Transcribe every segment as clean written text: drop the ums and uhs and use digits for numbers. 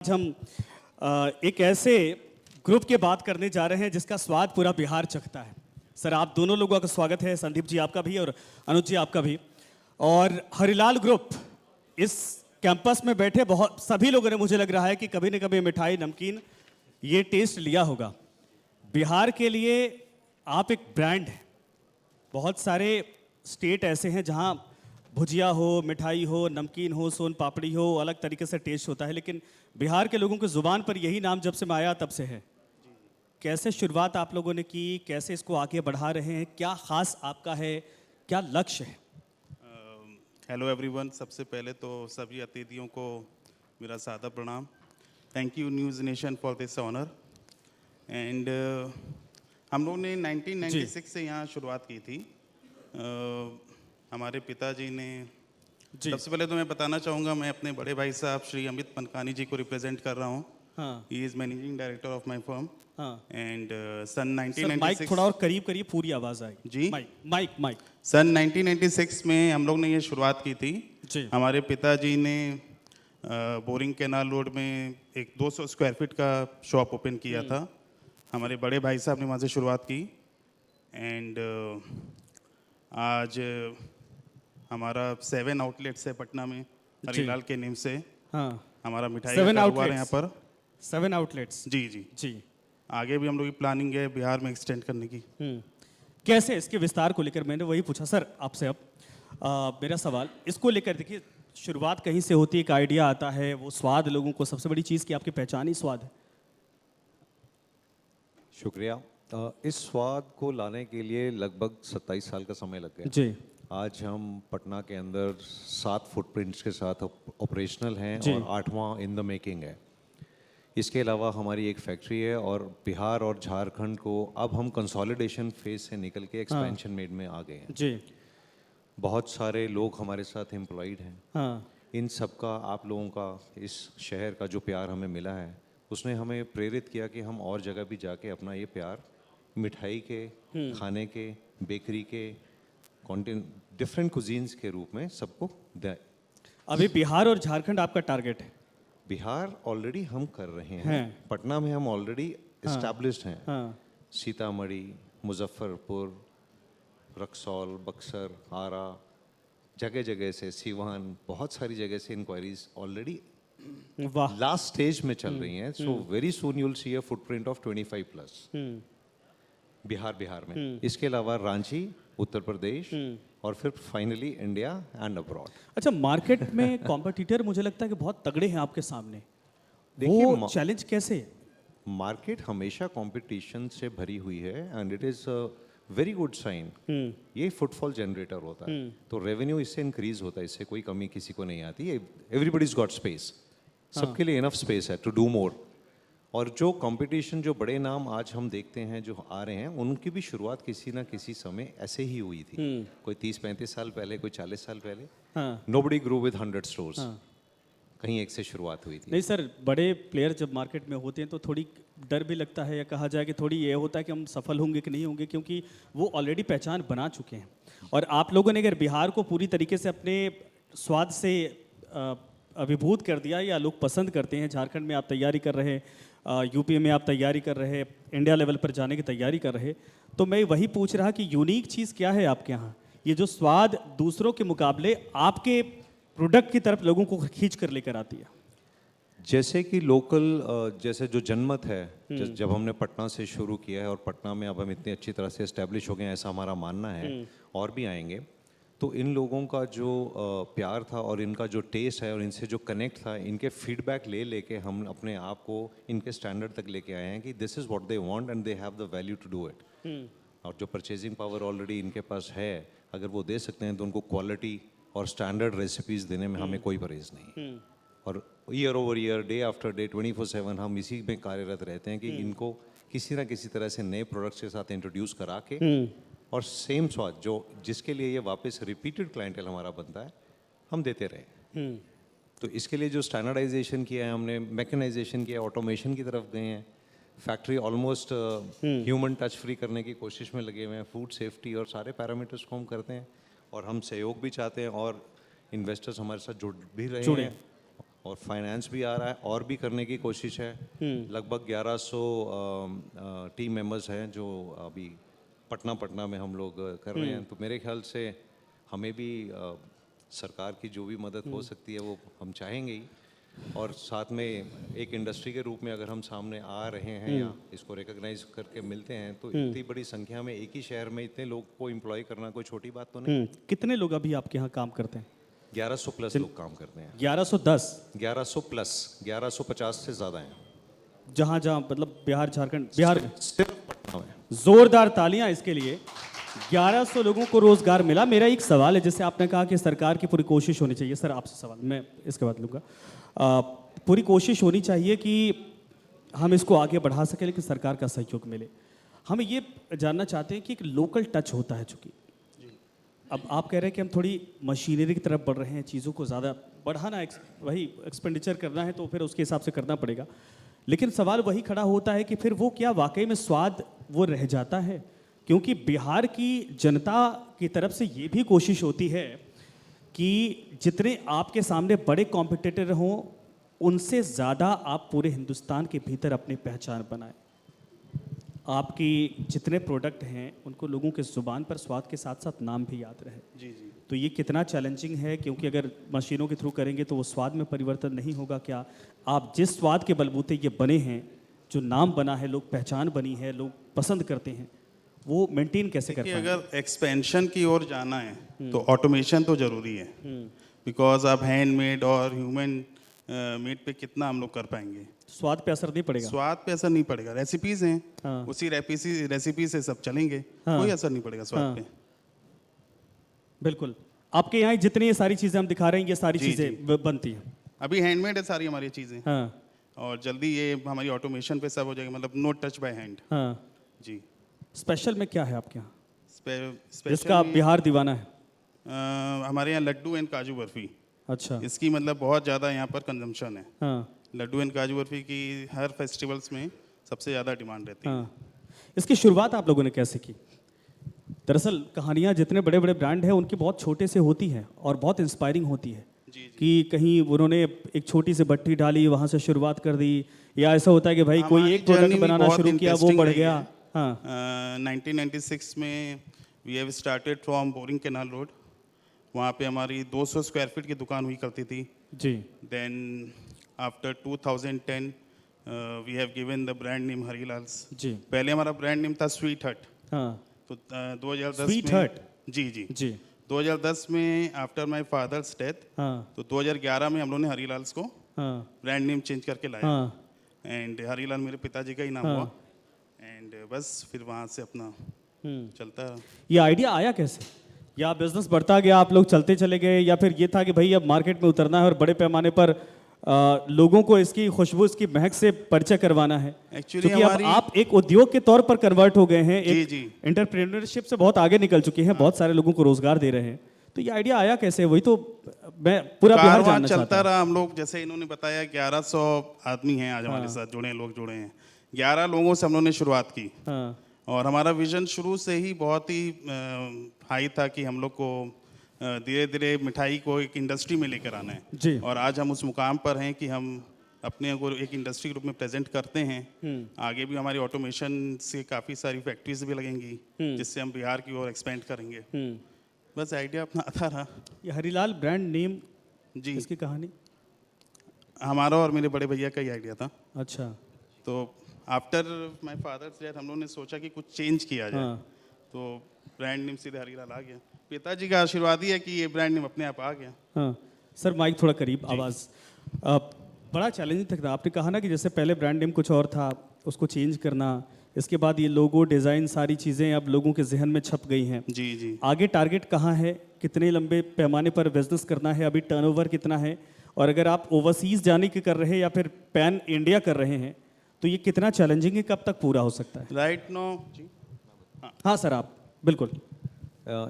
आज हम एक ऐसे ग्रुप की बात करने जा रहे हैं जिसका स्वाद पूरा बिहार चखता है। सर, आप दोनों लोगों का स्वागत है। संदीप जी आपका भी और अनुज जी आपका भी। और हरिलाल ग्रुप इस कैंपस में बैठे बहुत सभी लोगों ने, मुझे लग रहा है कि कभी न कभी मिठाई नमकीन ये टेस्ट लिया होगा। बिहार के लिए आप एक ब्रांड हैं। बहुत सारे स्टेट ऐसे हैं जहां भुजिया हो, मिठाई हो, नमकीन हो, सोन पापड़ी हो, अलग तरीके से टेस्ट होता है, लेकिन बिहार के लोगों की ज़ुबान पर यही नाम जब से मैं आया तब से है। कैसे शुरुआत आप लोगों ने की, कैसे इसको आगे बढ़ा रहे हैं, क्या खास आपका है, क्या लक्ष्य है? Hello everyone. सबसे पहले तो सभी अतिथियों को मेरा सादा प्रणाम। Thank you News Nation for this honour. And हम लोग ने 1996 से यहाँ शुरुआत की थी। हमारे पिताजी ने सबसे पहले तो मैं बताना चाहूँगा, मैं अपने बड़े भाई साहब श्री अमित पनकानी जी को रिप्रेजेंट कर रहा हूँ। He is managing director of my firm. And सन 1996 माइक थोड़ा और करीब करिए, पूरी आवाज़ आएगी जी। माइक सन 1996 में हम लोग ने ये शुरुआत की थी जी। हमारे पिताजी ने बोरिंग कैनाल रोड में एक 200 स्क्वायर फीट का शॉप ओपन किया था। हमारे बड़े भाई साहब ने वहाँ से शुरुआत की। एंड आज हमारा 7 आउटलेट्स है पटना में, हरिलाल के नेम से। हमारा मिठाई का कारोबार है यहाँ पर। 7 आउटलेट्स। जी जी जी। आगे भी हम लोग की प्लानिंग है बिहार में एक्सटेंड करने की। कैसे इसके विस्तार को लेकर, मैंने वही पूछा सर आपसे। अब मेरा सवाल इसको लेकर, देखिए शुरुआत कहीं से होती है, एक आइडिया आता है, वो स्वाद लोगों को, सबसे बड़ी चीज़ कि आपकी पहचान ही स्वाद है। शुक्रिया। इस स्वाद को लाने के लिए लगभग 27 साल का समय लग गया जी। आज हम पटना के अंदर 7 फुटप्रिंट्स के साथ ऑपरेशनल हैं और 8वां इन द मेकिंग है। इसके अलावा हमारी एक फैक्ट्री है और बिहार और झारखंड को अब हम कंसोलिडेशन फेज से निकल के एक्सपेंशन मेड में आ गए हैं। जी। बहुत सारे लोग हमारे साथ एम्प्लॉयड हैं। इन सब का, आप लोगों का, इस शहर का जो प्यार हमें मिला है उसने हमें प्रेरित किया कि हम और जगह भी जाके अपना ये प्यार मिठाई के, खाने के, बेकरी के, डिफरेंट कुजीन्स के रूप में सबको दें। अभी बिहार और झारखंड आपका टारगेट है? बिहार ऑलरेडी हम कर रहे हैं। पटना में हम ऑलरेडी एस्टैब्लिश्ड हैं। सीतामढ़ी, मुजफ्फरपुर, रक्सौल, बक्सर, आरा, जगह जगह से, सीवान, बहुत सारी जगह से इंक्वायरीज ऑलरेडी लास्ट स्टेज में चल रही हैं। So very soon you will see a footprint of 25+ Bihar में। इसके अलावा रांची, उत्तर प्रदेश और फिर फाइनली इंडिया एंड अब्रॉड। अच्छा, मार्केट में कॉम्पिटिटर मुझे लगता है कि बहुत तगड़े हैं आपके सामने। वो चैलेंज कैसे है? मार्केट हमेशा कंपटीशन से भरी हुई है and it is very good sign. ये फुटफॉल जनरेटर होता है, तो रेवेन्यू इससे इंक्रीज होता है, इससे कोई कमी किसी को नहीं आती। एवरीबॉडीज गॉट स्पेस, सबके लिए इनफ स्पेस है टू डू मोर। और जो कंपटीशन, जो बड़े नाम आज हम देखते हैं जो आ रहे हैं, उनकी भी शुरुआत किसी ना किसी समय ऐसे ही हुई थी। कोई 30-35 साल पहले, कोई 40 साल पहले। Nobody grow with 100 stores. कहीं एक से शुरुआत हुई थी। नहीं सर, बड़े प्लेयर जब मार्केट में होते हैं तो थोड़ी डर भी लगता है, या कहा जाए कि थोड़ी ये होता है कि हम सफल होंगे कि नहीं होंगे, क्योंकि वो ऑलरेडी पहचान बना चुके हैं। और आप लोगों ने अगर बिहार को पूरी तरीके से अपने स्वाद से अभिभूत कर दिया, या लोग पसंद करते हैं, झारखंड में आप तैयारी कर रहे हैं, यूपी में आप तैयारी कर रहे हैं, इंडिया लेवल पर जाने की तैयारी कर रहे, तो मैं वही पूछ रहा कि यूनिक चीज़ क्या है आपके यहाँ, ये जो स्वाद दूसरों के मुकाबले आपके प्रोडक्ट की तरफ लोगों को खींच कर लेकर आती है? जैसे कि लोकल, जैसे जो जनमत है, जब हमने पटना से शुरू किया है और पटना में अब हम इतनी अच्छी तरह से एस्टेब्लिश हो गए हैं, ऐसा हमारा मानना है, और भी आएंगे, तो इन लोगों का जो प्यार था और इनका जो टेस्ट है और इनसे जो कनेक्ट था, इनके फीडबैक ले लेके हम अपने आप को इनके स्टैंडर्ड तक लेके आए हैं कि this is what they want and they have the value to do it. और जो परचेजिंग पावर ऑलरेडी इनके पास है, अगर वो दे सकते हैं तो उनको क्वालिटी और स्टैंडर्ड रेसिपीज़ देने में हमें कोई परहेज नहीं। और year over year, day after day, 24/7 हम इसी में कार्यरत रहते हैं कि इनको किसी ना किसी तरह से नए प्रोडक्ट्स के साथ इंट्रोड्यूस करा के और सेम स्वाद जो जिसके लिए ये वापस रिपीटेड क्लाइंटेल हमारा बनता है, हम देते रहे। तो इसके लिए जो स्टैंडर्डाइजेशन किया है हमने, मैकेनाइजेशन किया, ऑटोमेशन की तरफ गए हैं, factory almost human touch free करने की कोशिश में लगे हुए हैं, फूड सेफ्टी और सारे पैरामीटर्स को हम करते हैं। और हम सहयोग भी चाहते हैं और इन्वेस्टर्स हमारे साथ जुड़ भी रहे हैं। और फाइनेंस भी आ रहा है और भी करने की कोशिश है। लगभग 1100 टीम मेंबर्स हैं जो अभी पटना में हम लोग कर रहे हैं। तो मेरे ख्याल से हमें भी सरकार की जो भी मदद हो सकती है वो हम चाहेंगे ही। और साथ में एक इंडस्ट्री के रूप में अगर हम सामने आ रहे हैं या इसको रिकॉग्नाइज करके मिलते हैं तो इतनी बड़ी संख्या में एक ही शहर में इतने लोग को एम्प्लॉय करना कोई छोटी बात तो नहीं। कितने लोग अभी आपके यहाँ काम करते हैं? 1100 प्लस लोग काम करते हैं। 1110? 1100 प्लस, 1150 से ज़्यादा हैं। जहाँ जहाँ मतलब बिहार, झारखंड, बिहार में सिर्फ पटना में। जोरदार तालियां इसके लिए। 1100 लोगों को रोजगार मिला। मेरा एक सवाल है, जैसे आपने कहा कि सरकार की पूरी कोशिश होनी चाहिए। सर आपसे सवाल मैं इसके बाद लूँगा। पूरी कोशिश होनी चाहिए कि हम इसको आगे बढ़ा सकें, लेकिन सरकार का सहयोग मिले। हम ये जानना चाहते हैं कि एक लोकल टच होता है, चूँकि अब आप कह रहे हैं कि हम थोड़ी मशीनरी की तरफ बढ़ रहे हैं, चीज़ों को ज़्यादा बढ़ाना, वही एक्सपेंडिचर करना है तो फिर उसके हिसाब से करना पड़ेगा। लेकिन सवाल वही खड़ा होता है कि फिर वो क्या वाकई में स्वाद वो रह जाता है? क्योंकि बिहार की जनता की तरफ से ये भी कोशिश होती है कि जितने आपके सामने बड़े कॉम्पिटिटर हों, उनसे ज़्यादा आप पूरे हिंदुस्तान के भीतर अपनी पहचान बनाएं। आपकी जितने प्रोडक्ट हैं उनको लोगों के ज़ुबान पर स्वाद के साथ साथ नाम भी याद रहे। जी जी। तो ये कितना चैलेंजिंग है, क्योंकि अगर मशीनों के थ्रू करेंगे तो वो स्वाद में परिवर्तन नहीं होगा। क्या आप जिस स्वाद के बलबूते ये बने हैं, जो नाम बना है, लोग पहचान बनी है, लोग पसंद करते हैं, वो मेंटेन कैसे कर पाएंगे? अगर एक्सपेंशन की ओर जाना है तो ऑटोमेशन तो ज़रूरी है, बिकॉज आप हैंडमेड और ह्यूमन मेड पे कितना हम लोग कर पाएंगे? स्वाद पे असर नहीं पड़ेगा। स्वाद पे असर नहीं पड़ेगा, रेसिपीज हैं। हाँ। उसी रेसिपी से सब चलेंगे। हाँ। कोई असर नहीं पड़ेगा स्वाद हाँ। पे। बिल्कुल। आपके यहाँ जितनी ये सारी चीज़ें हम दिखा रहे हैं, ये सारी जी, चीज़ें बनती हैं। अभी हैंडमेड है सारी हमारी चीज़ें, हाँ और जल्दी ये हमारी ऑटोमेशन पे सब हो जाएगा, मतलब नो टच बाय हैंड। हाँ। जी। स्पेशल में क्या है आपके यहाँ स्पेशल जिसका बिहार दीवाना है? हमारे यहाँ लड्डू एंड काजू बर्फी, अच्छा। इसकी मतलब बहुत ज़्यादा यहाँ पर कंजम्पशन है। हाँ लड्डू एंड काजू बर्फी की हर फेस्टिवल्स में सबसे ज़्यादा डिमांड रहती है। हाँ। इसकी शुरुआत आप लोगों ने कैसे की? दरअसल कहानियाँ जितने बड़े बड़े ब्रांड हैं उनकी बहुत छोटे से होती हैं और बहुत इंस्पायरिंग होती है। जी, जी। कि कहीं उन्होंने एक छोटी सी भट्टी डाली, वहाँ से शुरुआत कर दी, या ऐसा होता है कि भाई कोई एक प्रोडक्ट बनाना शुरू किया, वो बढ़ गया। हाँ। 1996 में we have started from Boring Canal Road. वहाँ पे हमारी 200 स्क्वायर फीट की दुकान हुई करती थी। जी। Then after 2010 we have given the brand name Harilal's. जी। पहले हमारा ब्रांड नेम था स्वीट हट। हाँ। तो 2010 स्वीट में हट। जी जी जी। 2010 में आफ्टर माय फादर्स डेथ, हाँ। तो 2011 में हम लोगों ने हरीलाल्स को हाँ। ब्रांड नेम चेंज करके लाया। हाँ। एंड हरीलाल मेरे पिताजी का ही नाम हाँ। हुआ। एंड बस फिर वहाँ से अपना चलता रहा। ये आइडिया आया कैसे? या बिजनेस बढ़ता गया, आप लोग चलते चले गए, या फिर ये था कि भाई अब मार्केट में उतरना है और बड़े पैमाने पर लोगों को इसकी खुशबू, इसकी महक से परिचय करवाना है? Actually क्योंकि अब हमारी- आप एक उद्योग के तौर पर कन्वर्ट हो गए हैं, जी, एक जी। एंटरप्रेन्योरशिप से बहुत आगे निकल चुके हैं, बहुत सारे लोगों को रोजगार दे रहे हैं। तो ये आइडिया आया कैसे? वही तो मैं पूरा बिहार कारवां जानना चाहता चलता हूं। रहा। हम लोग जैसे इन्होंने बताया 1100 आदमी हैं आज हमारे साथ जुड़े हैं, लोग जुड़े हैं। 11 लोगों से हम लोगों ने शुरुआत की, हाँ। और हमारा विजन शुरू से ही बहुत ही हाई था कि हम लोग को धीरे धीरे मिठाई को एक इंडस्ट्री में लेकर आना है। जी। और आज हम उस मुकाम पर हैं कि हम अपने को एक इंडस्ट्री के रूप में प्रेजेंट करते हैं। आगे भी हमारी ऑटोमेशन से काफ़ी सारी फैक्ट्रीज भी लगेंगी, जिससे हम बिहार की ओर एक्सपेंड करेंगे। बस आइडिया अपना आता रहा। ये हरीलाल ब्रांड नेम, जी, इसकी कहानी? हमारा और मेरे बड़े भैया का ही आइडिया था। अच्छा। तो आफ्टर माय फादर्स डेथ हम लोगों ने सोचा कि कुछ चेंज किया जाए। हाँ। तो ब्रांड नेम सीधे हरीलाल आ गया। पिताजी का आशीर्वाद ही है कि ये ब्रांड नेम अपने आप आ गया। हाँ सर, माइक थोड़ा करीब, आवाज़। बड़ा चैलेंजिंग था। आपने कहा ना कि जैसे पहले ब्रांड नेम कुछ और था, उसको चेंज करना, इसके बाद ये लोगो, डिज़ाइन, सारी चीज़ें अब लोगों के जहन में छप गई हैं। जी जी। आगे टारगेट कहाँ है? कितने लंबे पैमाने पर बिजनेस करना है? अभी टर्नओवर कितना है? और अगर आप ओवरसीज़ जाने की कर रहे हैं या फिर पैन इंडिया कर रहे हैं, तो ये कितना चैलेंजिंग है? कब तक पूरा हो सकता है? राइट नो जी। हाँ सर, आप बिल्कुल।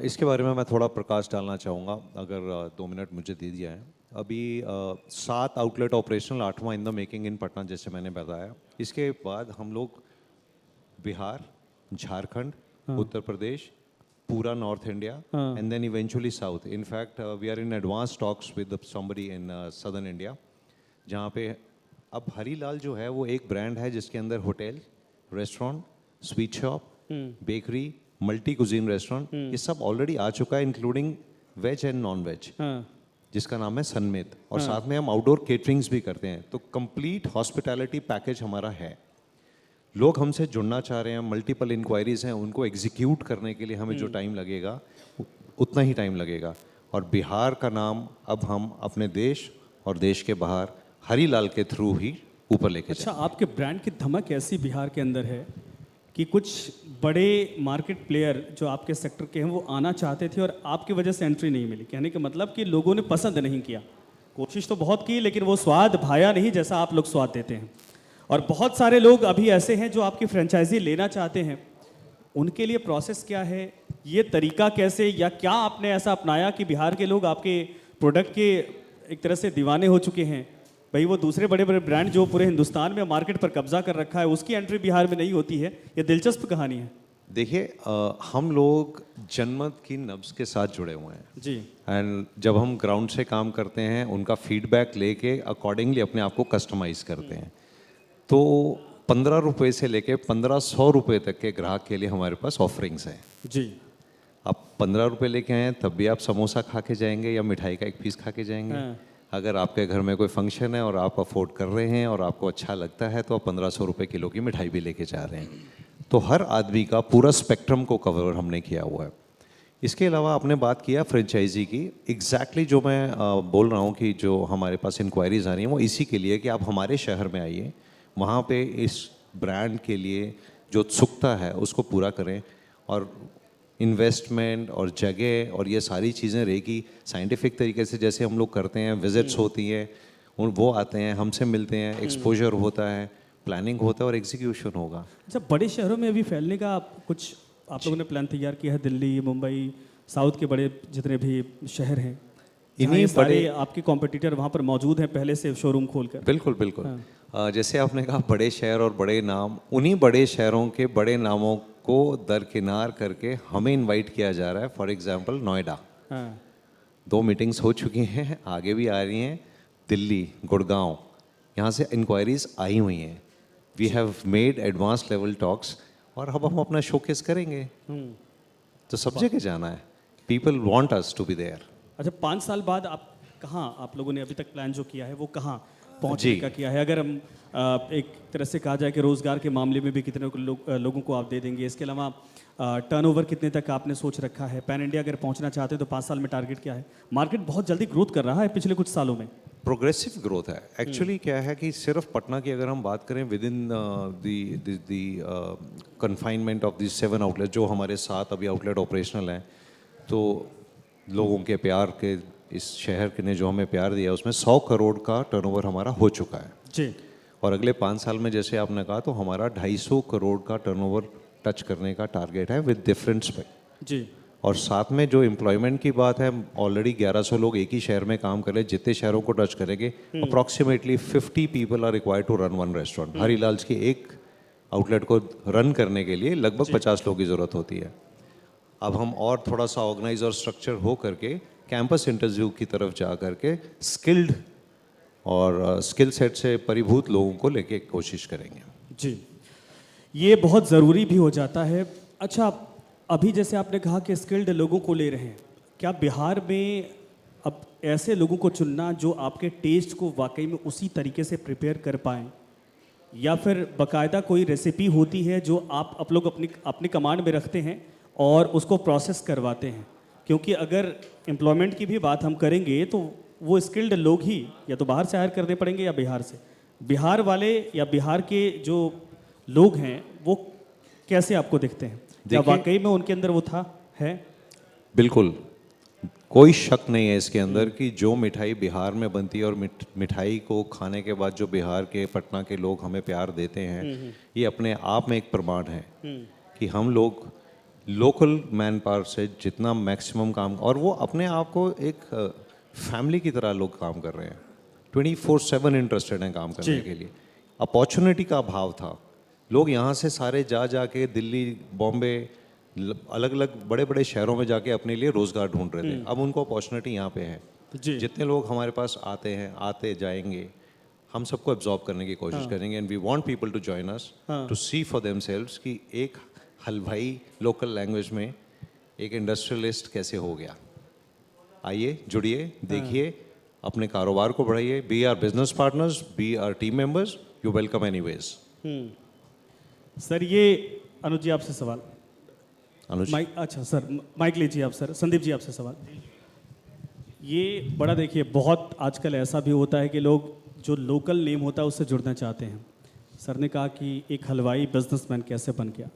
इसके बारे में मैं थोड़ा प्रकाश डालना चाहूँगा, अगर 2 मिनट मुझे दे दिया है। अभी 7 आउटलेट ऑपरेशनल, 8वां in the making in Patna, जैसे मैंने बताया। इसके बाद हम लोग बिहार, झारखंड, उत्तर प्रदेश, पूरा north India, and then eventually south. In fact we are in advance talks with somebody in southern India. जहाँ पे अब हरीलाल जो है वो एक ब्रांड है जिसके अंदर hotel, restaurant, sweet shop, bakery, multi cuisine restaurant, ये सब ऑलरेडी आ चुका है, including veg and non veg, हाँ, जिसका नाम है सनमित। और साथ में हम आउटडोर केटरिंग्स भी करते हैं। तो कंप्लीट हॉस्पिटैलिटी पैकेज हमारा है। लोग हमसे जुड़ना चाह रहे हैं, मल्टीपल इंक्वायरीज हैं, उनको एग्जीक्यूट करने के लिए हमें जो टाइम लगेगा उतना ही टाइम लगेगा। और बिहार का नाम अब हम अपने देश और देश के बाहर हरीलाल के थ्रू ही ऊपर लेके अच्छा, आपके ब्रांड की धमक ऐसी बिहार के अंदर है कि कुछ बड़े मार्केट प्लेयर जो आपके सेक्टर के हैं वो आना चाहते थे और आपकी वजह से एंट्री नहीं मिली। कहने का मतलब कि लोगों ने पसंद नहीं किया। कोशिश तो बहुत की लेकिन वो स्वाद भाया नहीं जैसा आप लोग स्वाद देते हैं। और बहुत सारे लोग अभी ऐसे हैं जो आपकी फ्रेंचाइजी लेना चाहते हैं, उनके लिए प्रोसेस क्या है, ये तरीका कैसे, या क्या आपने ऐसा अपनाया कि बिहार के लोग आपके प्रोडक्ट के एक तरह से दीवाने हो चुके हैं? भाई वो दूसरे बड़े बड़े ब्रांड जो पूरे हिंदुस्तान में मार्केट पर कब्जा कर रखा है उसकी एंट्री बिहार में नहीं होती है। ये दिलचस्प कहानी है। देखिए, हम लोग जनमत की नब्ज के साथ जुड़े हुए हैं जी। एंड जब हम ग्राउंड से काम करते हैं उनका फीडबैक लेके अकॉर्डिंगली अपने आप को कस्टमाइज करते हैं। तो 15 रुपये से लेके 1500 रुपये तक के ग्राहक के लिए हमारे पास ऑफरिंग्स हैं। जी। आप 15 रुपये लेके आए तब भी आप समोसा खा के जाएंगे या मिठाई का एक पीस खा के जाएंगे। हाँ। अगर आपके घर में कोई फंक्शन है और आप अफोर्ड कर रहे हैं और आपको अच्छा लगता है तो आप 1500 रुपये किलो की मिठाई भी लेके जा रहे हैं। तो हर आदमी का पूरा स्पेक्ट्रम को कवर हमने किया हुआ है। इसके अलावा आपने बात किया फ्रेंचाइजी की, एग्जैक्टली जो मैं बोल रहा हूँ कि जो हमारे पास इंक्वायरीज आ रही हैं वो इसी के लिए कि आप हमारे शहर में आइए, वहाँ पे इस ब्रांड के लिए जो उत्सुकता है उसको पूरा करें। और इन्वेस्टमेंट और जगह और ये सारी चीज़ें रहेगी साइंटिफिक तरीके से, जैसे हम लोग करते हैं, विजिट्स होती हैं, उन वो आते हैं, हमसे मिलते हैं, एक्सपोजर होता है, प्लानिंग होता है और एग्जीक्यूशन होगा। अच्छा, बड़े शहरों में अभी फैलने का कुछ आप लोगों ने प्लान तैयार किया है? दिल्ली, मुंबई, साउथ के बड़े जितने भी शहर हैं, इन्हीं बड़े आपके कॉम्पिटिटर वहाँ पर मौजूद हैं पहले से शोरूम खोलकर? बिल्कुल बिल्कुल। जैसे आपने कहा बड़े शहर और बड़े नाम, उन्हीं बड़े शहरों के बड़े नामों को दरकिनार करके हमें इनवाइट किया जा रहा है। फॉर एग्जांपल नोएडा, 2 मीटिंग्स हो चुकी हैं, आगे भी आ रही हैं। दिल्ली, गुड़गांव, यहाँ से इंक्वायरीज आई हुई हैं। We have made advance level talks और अब हम अपना शोकेस करेंगे। तो सब जगह जाना है। People want us to be there. अच्छा, 5 साल बाद आप कहाँ, आप लोगों ने अभी तक प्लान जो किया है वो कहाँ पहुँचने का किया है? अगर हम एक तरह से कहा जाए कि रोज़गार के मामले में भी कितने लोगों को आप दे देंगे, इसके अलावा टर्नओवर कितने तक आपने सोच रखा है? पैन इंडिया अगर पहुंचना चाहते हैं तो 5 साल में टारगेट क्या है? मार्केट बहुत जल्दी ग्रोथ कर रहा है पिछले कुछ सालों में। प्रोग्रेसिव ग्रोथ है। एक्चुअली क्या है कि सिर्फ पटना की अगर हम बात करें, with in the confinement of this 7 outlet, जो हमारे 7 अभी आउटलेट ऑपरेशनल हैं, तो लोगों के प्यार के, इस शहर ने जो हमें प्यार दिया उसमें 100 करोड़ का टर्नओवर हमारा हो चुका है जी। और अगले 5 साल में जैसे आपने कहा तो हमारा 250 करोड़ का टर्नओवर टच करने का टारगेट है विद डिफरेंट स्पेक्ट जी। और साथ में जो एम्प्लॉयमेंट की बात है, ऑलरेडी 1100 लोग एक ही शहर में काम कर रहे हैं। जितने शहरों को टच करेंगे approximately 50 people are required to run 1 restaurant. Harilal की एक आउटलेट को रन करने के लिए लगभग 50 लोगों की ज़रूरत होती है। अब हम और थोड़ा सा ऑर्गेनाइज और स्ट्रक्चर हो करके कैंपस इंटरव्यू की तरफ जा करके स्किल्ड और स्किल सेट से परिभूत लोगों को लेके कोशिश करेंगे। जी, ये बहुत ज़रूरी भी हो जाता है। अच्छा, अभी जैसे आपने कहा कि स्किल्ड लोगों को ले रहे हैं, क्या बिहार में अब ऐसे लोगों को चुनना जो आपके टेस्ट को वाकई में उसी तरीके से प्रिपेयर कर पाएँ, या फिर बाकायदा कोई रेसिपी होती है जो आप लोग अपनी कमांड में रखते हैं और उसको प्रोसेस करवाते हैं? क्योंकि अगर एम्प्लॉयमेंट की भी बात हम करेंगे तो वो स्किल्ड लोग ही या तो बाहर से हायर करने पड़ेंगे या बिहार से। बिहार वाले या बिहार के जो लोग हैं वो कैसे आपको दिखते हैं? क्या वाकई में उनके अंदर वो है? बिल्कुल, कोई शक नहीं है इसके अंदर कि जो मिठाई बिहार में बनती है और मिठाई को खाने के बाद जो बिहार के, पटना के लोग हमें प्यार देते हैं, ये अपने आप में एक प्रमाण है कि हम लोग लोकल मैन पावर से जितना मैक्सिमम काम, और वो अपने आप को एक फैमिली की तरह लोग काम कर रहे हैं, 24/7 इंटरेस्टेड हैं काम करने के लिए। अपॉर्चुनिटी का अभाव था, लोग यहाँ से सारे जा के दिल्ली, बॉम्बे, अलग अलग बड़े बड़े शहरों में जाके अपने लिए रोज़गार ढूंढ रहे थे। अब उनको अपॉर्चुनिटी यहाँ पे है। जितने लोग हमारे पास आते हैं, आते जाएंगे, हम सबको एब्जॉर्ब करने की कोशिश करेंगे and we want people to join us to see for themselves कि एक हलवाई लोकल लैंग्वेज में एक इंडस्ट्रियलिस्ट कैसे हो गया। आइए, जुड़िए, देखिए, अपने कारोबार को बढ़ाइए। Be our business partners, be our team members, you welcome anyways. Sir ये अनुज जी आपसे सवाल। अनुज, माइक, अच्छा सर माइक लीजिए आप सर। संदीप जी आपसे सवाल। ये बड़ा देखिए, बहुत आजकल ऐसा भी होता है कि लोग जो लोकल नेम होता है उससे जुड़ना चाहते हैं। सर ने कहा कि एक हलवाई बिजनेसमैन कैसे बन गया,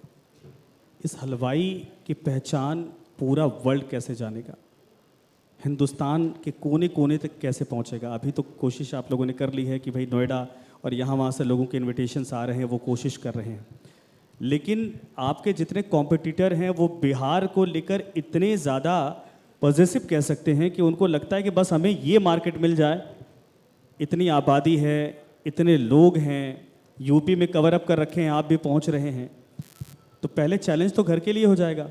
इस हलवाई की पहचान पूरा वर्ल्ड कैसे जानेगा, हिंदुस्तान के कोने कोने तक कैसे पहुंचेगा। अभी तो कोशिश आप लोगों ने कर ली है कि भाई नोएडा और यहाँ वहाँ से लोगों के इनविटेशंस आ रहे हैं, वो कोशिश कर रहे हैं, लेकिन आपके जितने कॉम्पिटिटर हैं वो बिहार को लेकर इतने ज़्यादा पॉजिटिव कह सकते हैं कि उनको लगता है कि बस हमें ये मार्केट मिल जाए, इतनी आबादी है, इतने लोग हैं, यूपी में कवर अप कर रखे हैं, आप भी पहुंच रहे हैं, तो पहले चैलेंज तो घर के लिए हो जाएगा।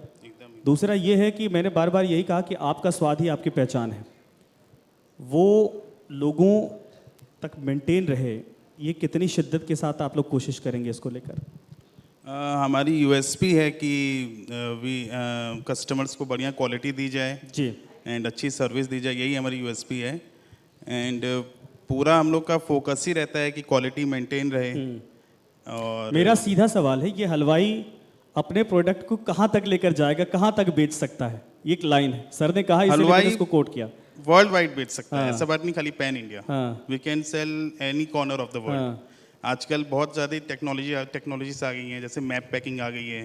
दूसरा ये है कि मैंने बार बार यही कहा कि आपका स्वाद ही आपकी पहचान है, वो लोगों तक मेंटेन रहे, ये कितनी शिद्दत के साथ आप लोग कोशिश करेंगे इसको लेकर? हमारी यूएसपी है कि वी कस्टमर्स को बढ़िया क्वालिटी दी जाए जी, एंड अच्छी सर्विस दी जाए, यही हमारी यूएसपी है। एंड पूरा हम लोग का फोकस ही रहता है कि क्वालिटी मेंटेन रहे। और मेरा सीधा सवाल है, ये हलवाई अपने प्रोडक्ट को कहाँ तक लेकर जाएगा, कहाँ तक बेच सकता है? ये एक लाइन है, सर ने कहा, इसलिए मैंने इसको कोट किया। वर्ल्ड वाइड बेच सकता है, ऐसा बात नहीं खाली पैन इंडिया। हाँ। We can sell any corner of the world. आजकल बहुत ज़्यादा टेक्नोलॉजीज आ गई हैं, जैसे मैप पैकिंग आ गई है।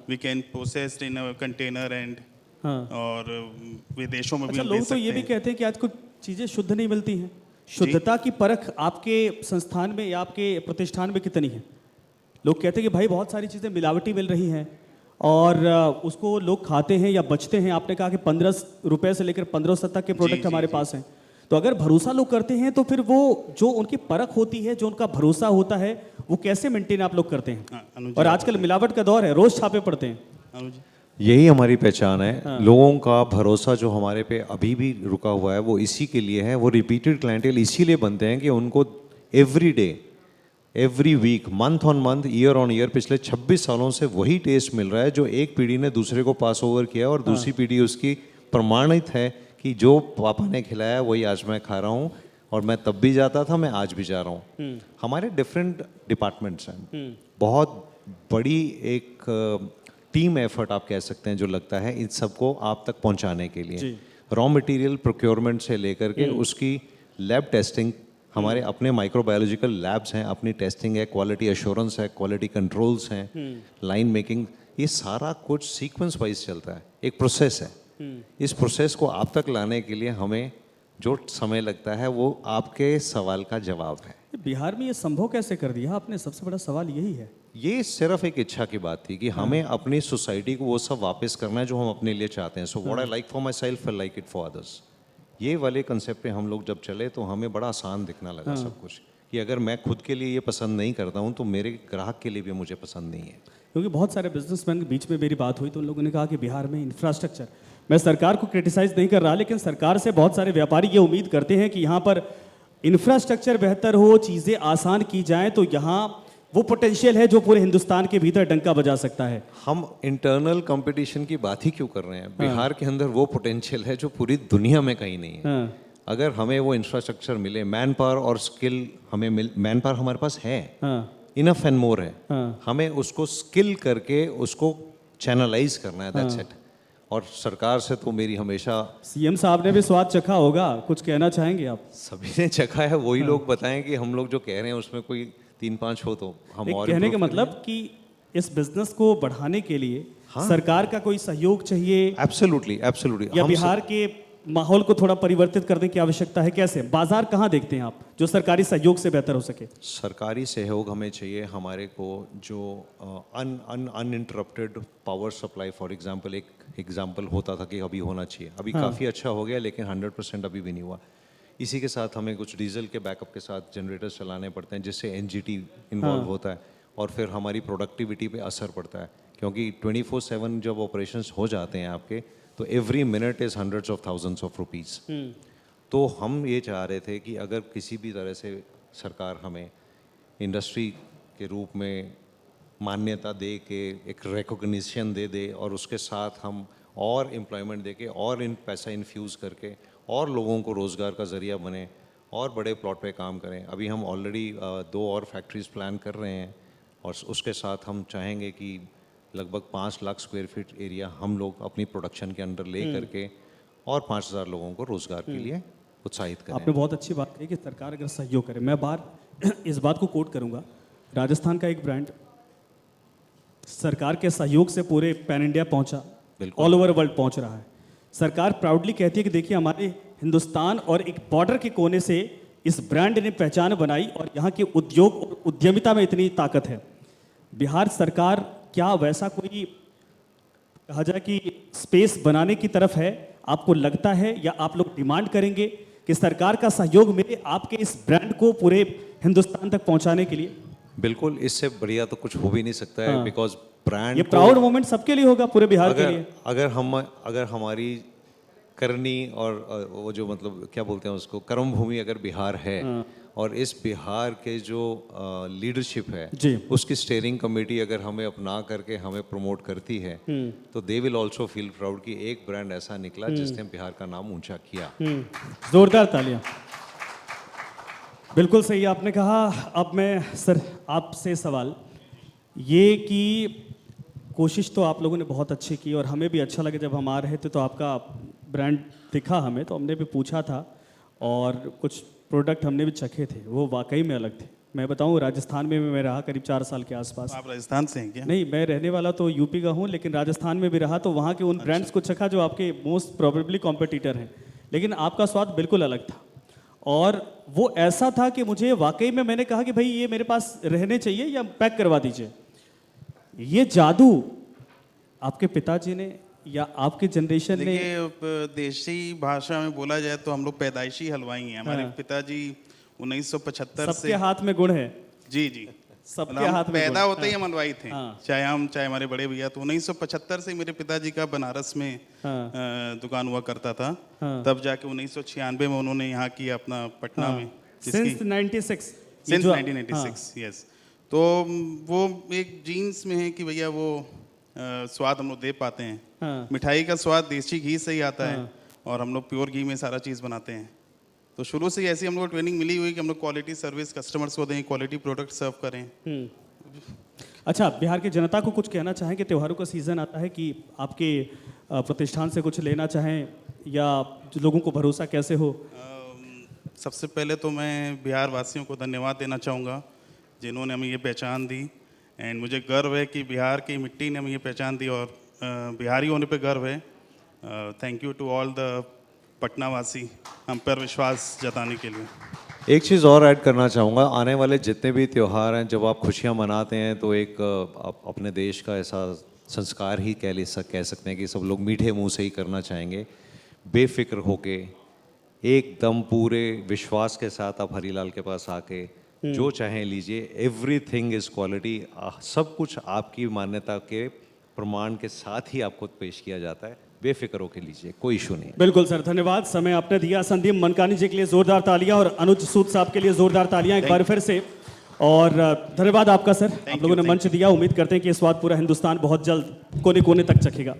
We can process in a container and और विदेशों में अच्छा, भी लोग तो ये भी कहते हैं कि आज कुछ चीज़ें शुद्ध नहीं मिलती हैं। शुद्धता की परख आपके संस्थान में या आपके प्रतिष्ठान में कितनी है? लोग कहते हैं कि भाई बहुत सारी चीज़ें मिलावटी मिल रही हैं और उसको लोग खाते हैं या बचते हैं। आपने कहा कि 15 रुपए से लेकर 1500 तक के प्रोडक्ट हमारे पास हैं, तो अगर भरोसा लोग करते हैं तो फिर वो जो उनकी परख होती है, जो उनका भरोसा होता है, वो कैसे मेंटेन आप लोग करते हैं? और आजकल मिलावट का दौर है, रोज छापे पड़ते हैं। यही हमारी पहचान है। लोगों का भरोसा जो हमारे पे अभी भी रुका हुआ है वो इसी के लिए है। वो रिपीटेड क्लाइंटेल इसीलिए बनते हैं कि उनको every day, every week, month on month, year on year पिछले 26 सालों से वही टेस्ट मिल रहा है जो एक पीढ़ी ने दूसरे को पास ओवर किया और दूसरी पीढ़ी उसकी प्रमाणित है कि जो पापा ने खिलाया वही आज मैं खा रहा हूँ, और मैं तब भी जाता था, मैं आज भी जा रहा हूँ। हमारे डिफरेंट डिपार्टमेंट्स हैं, बहुत बड़ी एक टीम एफर्ट आप कह सकते हैं जो लगता है इन सबको आप तक पहुंचाने के लिए। रॉ मटेरियल प्रोक्योरमेंट से लेकर के उसकी लैब टेस्टिंग, हमारे अपने माइक्रोबायोलॉजिकल लैब्स हैं, अपनी टेस्टिंग है, क्वालिटी एश्योरेंस है, क्वालिटी कंट्रोल्स हैं, लाइन मेकिंग, ये सारा कुछ सीक्वेंस वाइज चलता है, एक प्रोसेस है। इस प्रोसेस को आप तक लाने के लिए हमें जो समय लगता है वो आपके सवाल का जवाब है। बिहार में ये संभव कैसे कर दिया आपने? सबसे बड़ा सवाल यही है। ये सिर्फ एक इच्छा की बात थी कि हमें अपनी सोसाइटी को वो सब वापस करना है जो हम अपने लिए चाहते हैं। So what I like for my self I like it for others. ये वाले कंसेप्ट पे हम लोग जब चले तो हमें बड़ा आसान दिखना लगा सब कुछ, कि अगर मैं खुद के लिए ये पसंद नहीं करता हूँ तो मेरे ग्राहक के लिए भी मुझे पसंद नहीं है। क्योंकि बहुत सारे बिजनेसमैन के बीच में मेरी बात हुई तो उन लोगों ने कहा कि बिहार में इंफ्रास्ट्रक्चर, मैं सरकार को क्रिटिसाइज नहीं कर रहा, लेकिन सरकार से बहुत सारे व्यापारी ये उम्मीद करते हैं कि यहाँ पर इंफ्रास्ट्रक्चर बेहतर हो, चीज़ें आसान की जाएं, तो यहाँ वो पोटेंशियल है जो पूरे हिंदुस्तान के भीतर डंका बजा सकता है। हम इंटरनल कंपटीशन की बात ही क्यों कर रहे हैं? बिहार के अंदर वो पोटेंशियल है जो पूरी दुनिया में कहीं नहीं है। अगर हमें वो इंफ्रास्ट्रक्चर मिले, मैन पावर और स्किल हमें मैन पावर हमारे पास है, इनफ एंड मोर है, हमें उसको स्किल करके उसको चैनलाइज करना है, दैट्स इट। और सरकार से तो मेरी हमेशा, सीएम साहब ने भी स्वाद चखा होगा, कुछ कहना चाहेंगे आप? सभी ने चखा है, वही लोग बताएं कि हम लोग जो कह रहे हैं उसमें कोई 3-5 हो तो हम और कहने का मतलब कि इस बिजनेस को बढ़ाने के लिए सरकार का कोई सहयोग चाहिए। Absolutely, absolutely. या बिहार के माहौल को थोड़ा परिवर्तित करने की आवश्यकता है? कैसे बाजार कहाँ देखते हैं आप जो सरकारी सहयोग से बेहतर हो सके? सरकारी सहयोग हमें चाहिए। हमारे को जो uninterrupted power supply, for example, एक एग्जांपल होता था कि अभी होना चाहिए, अभी काफ़ी अच्छा हो गया लेकिन 100% अभी भी नहीं हुआ। इसी के साथ हमें कुछ डीजल के बैकअप के साथ जनरेटर्स चलाने पड़ते हैं जिससे एनजीटी इन्वॉल्व होता है, और फिर हमारी प्रोडक्टिविटी पे असर पड़ता है, क्योंकि 24/7 जब ऑपरेशंस हो जाते हैं आपके, तो every minute is hundreds of thousands of rupees. तो हम ये चाह रहे थे कि अगर किसी भी तरह से सरकार हमें इंडस्ट्री के रूप में मान्यता दे के एक रिकॉग्निशन दे और उसके साथ हम और एम्प्लॉयमेंट दे के और इन पैसा इन्फ्यूज़ करके और लोगों को रोज़गार का ज़रिया बने और बड़े प्लॉट पे काम करें। अभी हम ऑलरेडी 2 और फैक्ट्रीज़ प्लान कर रहे हैं और उसके साथ हम चाहेंगे कि लगभग 5 लाख स्क्वायर फीट एरिया हम लोग अपनी प्रोडक्शन के अंडर ले करके और 5,000 लोगों को रोज़गार के लिए उत्साहित करें। आपने बहुत अच्छी बात कही कि सरकार अगर सहयोग करे। मैं बार इस बात को कोट करूंगा, राजस्थान का एक ब्रांड सरकार के सहयोग से पूरे पैन इंडिया पहुंचा, ऑल ओवर वर्ल्ड पहुंच रहा है। सरकार प्राउडली कहती है कि देखिए हमारे हिंदुस्तान और एक बॉर्डर के कोने से इस ब्रांड ने पहचान बनाई और यहाँ के उद्योग और उद्यमिता में इतनी ताकत है। बिहार सरकार क्या वैसा कोई कहा जाए कि स्पेस बनाने की तरफ है, आपको लगता है, या आप लोग डिमांड करेंगे कि सरकार का सहयोग मिले आपके इस ब्रांड को पूरे हिंदुस्तान तक पहुंचाने के लिए? बिल्कुल, इससे बढ़िया तो कुछ हो भी नहीं सकता है, बिकॉज ब्रांड ये प्राउड मोमेंट सबके लिए होगा, पूरे बिहार के लिए। अगर हमारी करनी और वो जो मतलब क्या बोलते हैं उसको, कर्म भूमि अगर बिहार है और इस बिहार के जो लीडरशिप है जी, उसकी स्टीयरिंग कमेटी अगर हमें अपना करके हमें प्रमोट करती है तो they will also feel proud कि एक ब्रांड ऐसा निकला जिसने बिहार का नाम ऊंचा किया। जोरदार तालियां। बिल्कुल सही आपने कहा। अब मैं सर आपसे सवाल ये कि कोशिश तो आप लोगों ने बहुत अच्छी की और हमें भी अच्छा लगा जब हम आ रहे थे तो आपका ब्रांड दिखा हमें, तो हमने भी पूछा था और कुछ प्रोडक्ट हमने भी चखे थे, वो वाकई में अलग थे। मैं बताऊं, राजस्थान में मैं रहा करीब 4 साल के आसपास। आप राजस्थान से हैं क्या? नहीं, मैं रहने वाला तो यूपी का हूं, लेकिन राजस्थान में भी रहा तो वहाँ के उन ब्रांड्स को चखा जो आपके मोस्ट प्रोबेबली कॉम्पिटिटर हैं, लेकिन आपका स्वाद बिल्कुल अलग था और वो ऐसा था कि मुझे वाकई में मैंने कहा कि भाई ये मेरे पास रहने चाहिए या पैक करवा दीजिए। ये जादू आपके पिताजी ने या आपके जनरेशन ने? देखिए, देसी भाषा में बोला जाए तो हम लोग पैदाइशी हलवाई हैं। हमारे पिताजी 1975 सबके हाथ में गुण है। जी जी, सबके हाथ में पैदा गुण। होते ही हम हलवाई थे, चाहे हमारे बड़े भैया। तो 1975 से मेरे पिताजी का बनारस में दुकान हुआ करता था। तब जाके 1996 में उन्होंने यहाँ किया अपना पटना में। Since 96 since 1996, yes. तो वो एक जीन्स में है कि भैया वो स्वाद हम लोग दे पाते हैं। मिठाई का स्वाद देसी घी से ही आता है और हम लोग प्योर घी में सारा चीज़ बनाते हैं। तो शुरू से ऐसी हम लोग ट्रेनिंग मिली हुई कि हम लोग क्वालिटी सर्विस कस्टमर्स को दें, क्वालिटी प्रोडक्ट सर्व करें। अच्छा, बिहार की जनता को कुछ कहना चाहें कि त्योहारों का सीज़न आता है कि आपके प्रतिष्ठान से कुछ लेना चाहें या लोगों को भरोसा कैसे हो? सबसे पहले तो मैं बिहार वासियों को धन्यवाद देना चाहूँगा जिन्होंने हमें ये पहचान दी। एंड मुझे गर्व है कि बिहार की मिट्टी ने हमें ये पहचान दी और बिहारी होने पे गर्व है। Thank you to all the Patna वासी हम पर विश्वास जताने के लिए। एक चीज़ और ऐड करना चाहूँगा, आने वाले जितने भी त्यौहार हैं, जब आप खुशियाँ मनाते हैं तो एक अपने देश का ऐसा संस्कार ही कह सकते हैं कि सब लोग मीठे मुंह से ही करना चाहेंगे। बेफिक्र होके एकदम पूरे विश्वास के साथ आप हरीलाल के पास आके जो चाहें लीजिए। Everything is quality. सब कुछ आपकी मान्यता के प्रमाण के साथ ही आपको पेश किया जाता है। बेफिक्र होकर लीजिए, कोई इशू नहीं। बिल्कुल सर, धन्यवाद। समय आपने दिया। संदीप मनकानी जी के लिए जोरदार तालियां और अनुज सूद साहब के लिए जोरदार तालियां एक बार फिर से। और धन्यवाद आपका सर, आप लोगों ने मंच दिया। उम्मीद करते हैं कि ये स्वाद पूरा हिंदुस्तान बहुत जल्द कोने कोने तक चखेगा।